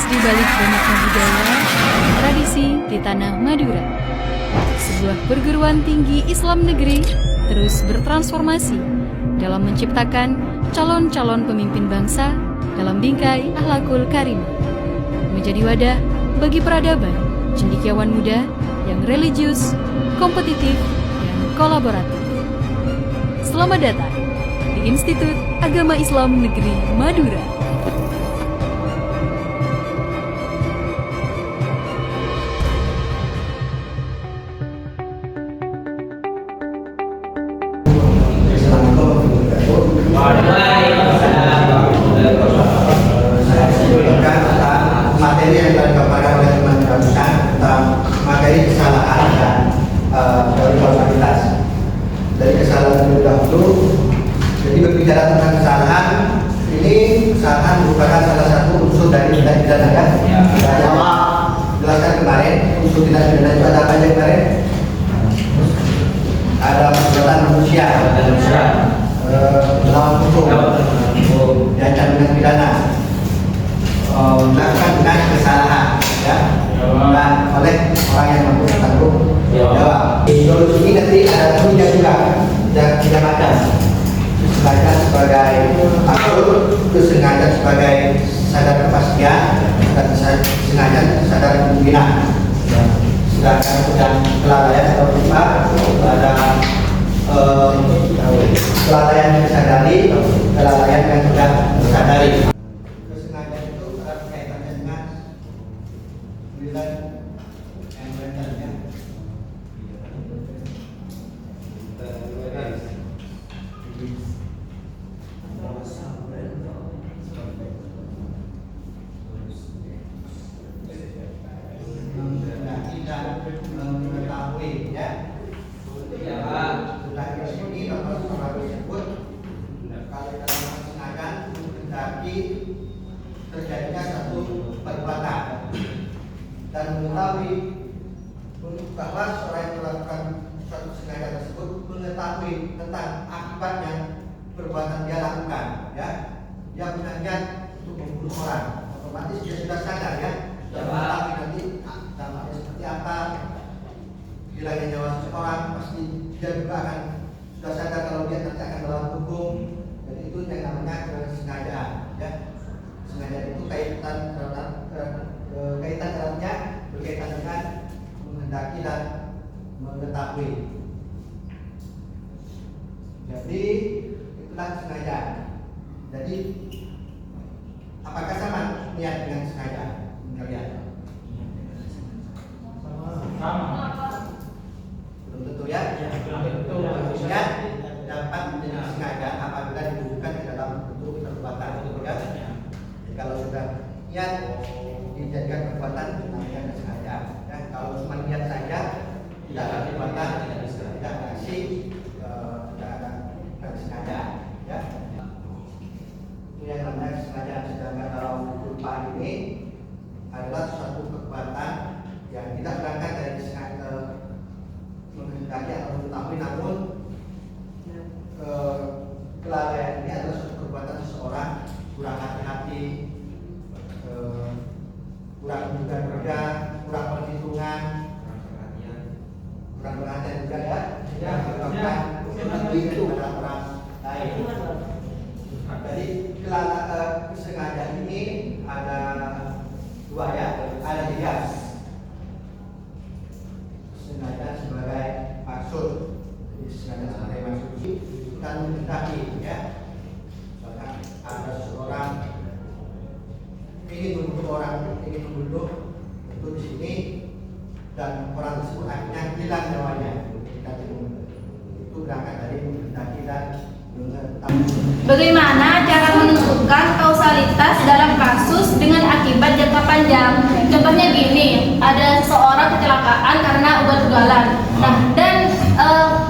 di balik banyaknya budaya dan tradisi di tanah Madura, sebuah perguruan tinggi Islam negeri terus bertransformasi dalam menciptakan calon-calon pemimpin bangsa dalam bingkai akhlakul karimah, menjadi wadah bagi peradaban cendekiawan muda yang religius, kompetitif, dan kolaboratif. Selamat datang di Institut Agama Islam Negeri Madura. Saya sebutkan tentang materi yang telah dipaparkan oleh teman barusan tentang materi kesalahan dan kualitas. Dari kesalahan terlebih dahulu. Jadi berbicara tentang kesalahan, ini kesalahan merupakan salah satu unsur dari tindak pidana kan? Saya jelaskan kemarin unsur tindak pidana itu ada apa aja kemarin? Ada perbuatan manusia, melawan hukum, diancam dengan pidana, dilakukan dengan kesalahan, ya, dan oleh orang yang mampu bertanggung jawab. Solusi ini nanti ada tujuh juga, tiga macam. Sengaja sebagai maksud, kesengajaan sebagai sadar kepastian, dan sengaja sadar kemungkinan. Sedangkan yang kelalaian atau lupa ada kelalaian yang disadari, kelalaian yang tidak disadari. Kesengajaan itu erat kaitannya dengan nilai yang rendah. Mengetahui, ya. Sudah ini nomor tersebut kalau dalam kesengajaan menghendaki terjadinya satu perbuatan dan mengetahui bahwa seorang yang melakukan suatu kesengajaan tersebut mengetahui tentang akibatnya perbuatan dia lakukan, ya. Dia berniat untuk membunuh orang, otomatis dia sudah sadar, ya. Sudah mengetahui nanti dampaknya seperti apa. Hilangnya nyawa seseorang, pasti dia juga akan sudah sadar kalau dia nanti akan melawan hukum. Dan itu yang namanya kesengajaan, ya. Kesengajaan itu kaitan eratnya berkaitan dengan menghendaki dan mengetahui. Jadi itulah kesengajaan. Jadi apakah sama niat dengan kesengajaan kalian? Sama. Belum tentu, ya. Maksudnya dapat menjadi kesengajaan apabila dibutuhkan di dalam bentuk perbuatan, ya. Jadi kalau sudah niat dijadikan perbuatan namanya kesengajaan, ya. Kalau cuma niat saja tidak ada perbuatan, tidak ada aksi, tidak ada kesengajaan, ya. Itu yang namanya kesengajaan. Sedangkan kalau lupa ini adalah suatu perbuatan yang tidak berangkat dari menghendaki atau mengetahui, namun kelalaian ini adalah suatu perbuatan seseorang kurang hati-hati, kurang menjaga kerja, kurang perhitungan, kurang perhatian juga, ya. Menyebabkan itu pada orang lain. Jadi kesengajaan ini ada dua, ya, ada tiga. Kesengajaan sebagai maksud, jadi kesengajaan sebagai maksud bukan menghendaki, ya. Misalkan ada seseorang ingin membunuh orang, ingin membunuh itu di sini, dan orang tersebut akhirnya hilang nyawanya. Itu berangkat dari menghendaki dan mengetahui. Bagaimana cara menentukan kausalitas dalam kasus dengan akibat jangka panjang? Contohnya gini, ada seorang kecelakaan karena ugal-ugalan. Nah, dan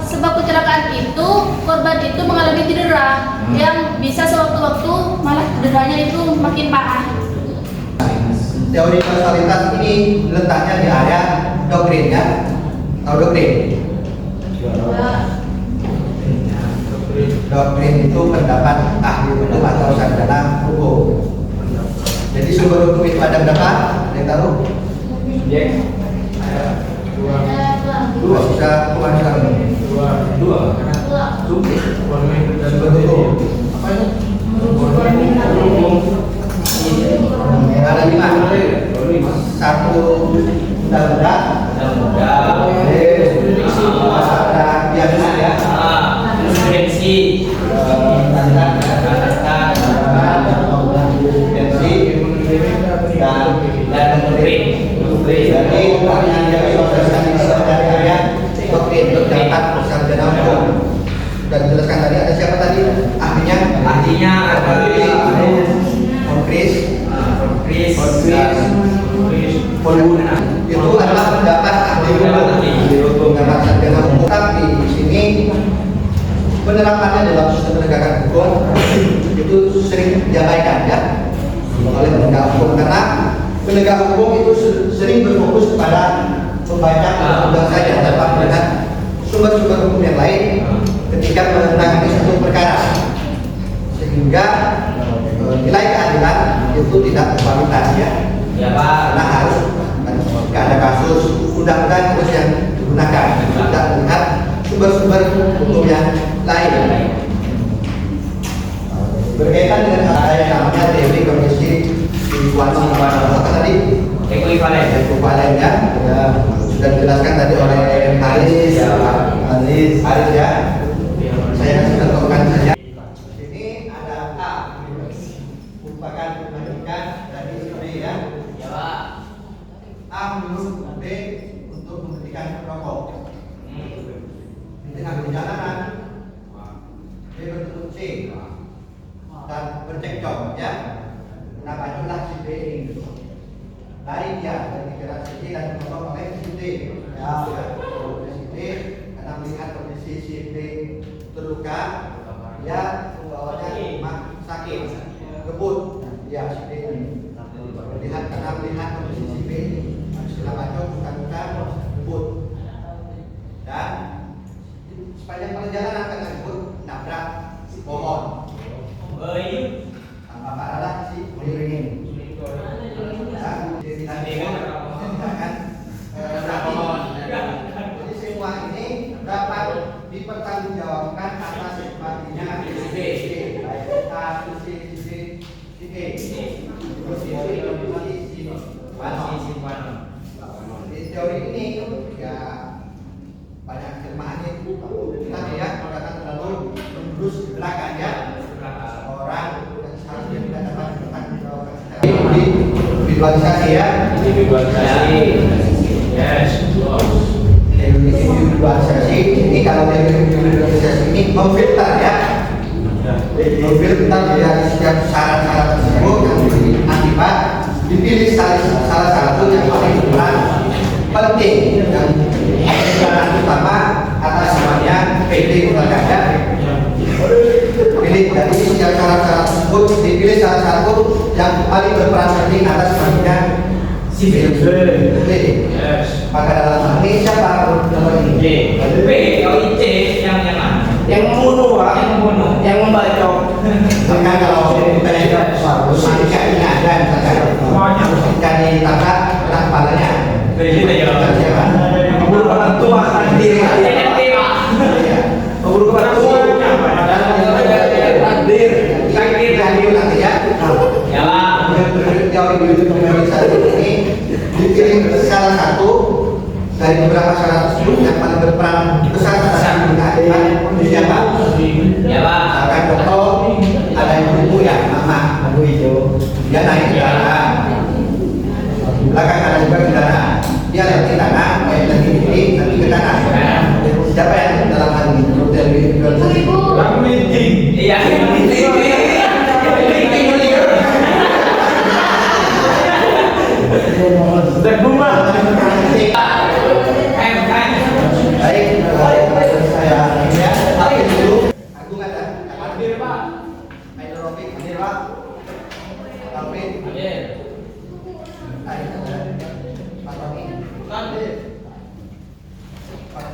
sebab kecelakaan itu korban itu mengalami cedera yang bisa sewaktu-waktu malah cederanya itu makin parah. Teori kausalitas ini letaknya di area doktrin, ya. Tahu doktrin? Doktrin itu pendapat ahli hukum atau sarjana hukum. Jadi sumber hukum itu ada berapa? Ada yang tahu? Subjek. Ada Dua. Bisa pemasaran. Dua. Subjek. Sumber hukum. Apa itu? Ada 5. Satu undang-undang. Ada biasa ya. Konvensi. Dan menteri. Jadi pertanyaan yang sosialisasi dari area doktrin dapat sarjana hukum. Dan dijelaskan tadi ada siapa tadi ahlinya? Artinya ada Chris. Poluna. Itu adalah pendapat ahli hukum, pendapat sarjana hukum. Tapi di sini penerapannya dalam sistem penegakan hukum itu sering diabaikan ya oleh penegak hukum, karena penegak hukum itu sering berfokus kepada membaca undang-undang saja tanpa melihat sumber-sumber hukum yang lain ketika menangani satu perkara, sehingga nilai keadilan itu tidak berkualitas ya. Ya Pak. Karena harus jika ada kasus undang-undang terus yang digunakan, tidak melihat sumber-sumber hukum yang lain. Berkaitan dengan ada yang namanya teori kondisi situasi apa tadi? Ekuivalen ya, sudah dijelaskan tadi oleh Haris ya. Saya kasih contohkan saja. Ini ada A, merupakan kebalikan dari B ya. Ya Pak. A menyuruh B untuk memberikan rokok. Di tengah perjalanan B bertemu C dan bercekcok ya. Nah, bajulah si B ini. Lari dia dari gerak si D dan ditolong oleh si D. Ya, si D karena melihat kondisi si B terluka, dia membawanya ke rumah sakit. Kebut dia si D ini. Karena melihat kondisi si B ini, setelah bacok buka-buka kebut. Dan sepanjang perjalanan akan kebut nabrak pohon. Apa adalah si miringin. Jadi semua ini dapat dipertanggungjawabkan atas matinya C, baik A, C, E. Di teori ini ya banyak kelemahannya itu. Kita tidak akan terlalu menjurus ke belakang ya. Orang seharusnya tidak dapat dipertanggungjawabkan secara individualisasi ya. Yes. Individualisasi ini, kalau individualisasi ini memfilter ya, memfilter dari setiap syarat-syarat tersebut yang menjadi akibat dipilih salah satu yang paling berperan penting dan peran utama atas namanya PD ya. Pilih dari setiap syarat-syarat tersebut, dipilih salah satu yang paling berperan penting atas namanya si PD. Maka dalam hal ini siapa nomor ini? B, kalau C yang mana? Yang membunuh Pak, yang membacok. Maka kalau kita manusia ini ada ketika ditangkap kena kepalanya. Siapa? Memburu orang tua hadir. Memburu orang tua hadir. Hadir nanti ya. Ya Pak. Jauh lebih ini dipilih salah satu dari beberapa syarat tersebut yang paling berperan besar dalam keadilan siapa? Ya Pak. Akan contoh ada ibu ya, mama, ibu hijau, dia naik kendaraan, belakang ada juga kendaraan, dia lewati kanan, lagi kiri, lagi ke kanan. Siapa yang dalam hal ini? Lagu linting. Iya. Dan bunga. Baik, saya ya. Tapi dulu, Agung ada. Hadir Pak. Ayo Robin, hadir Pak. Alvin, Hadir. Pak Tony, Hadir. Pak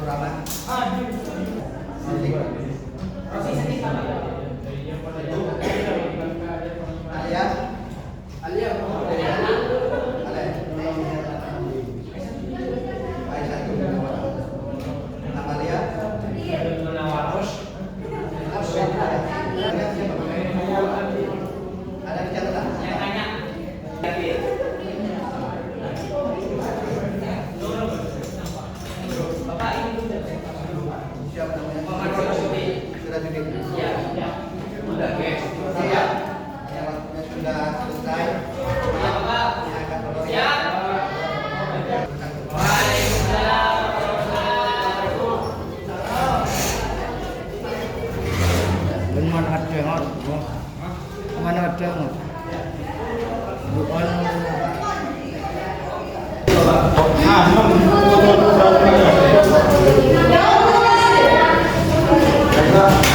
tengok. Mana tengok. Bukan. Nah,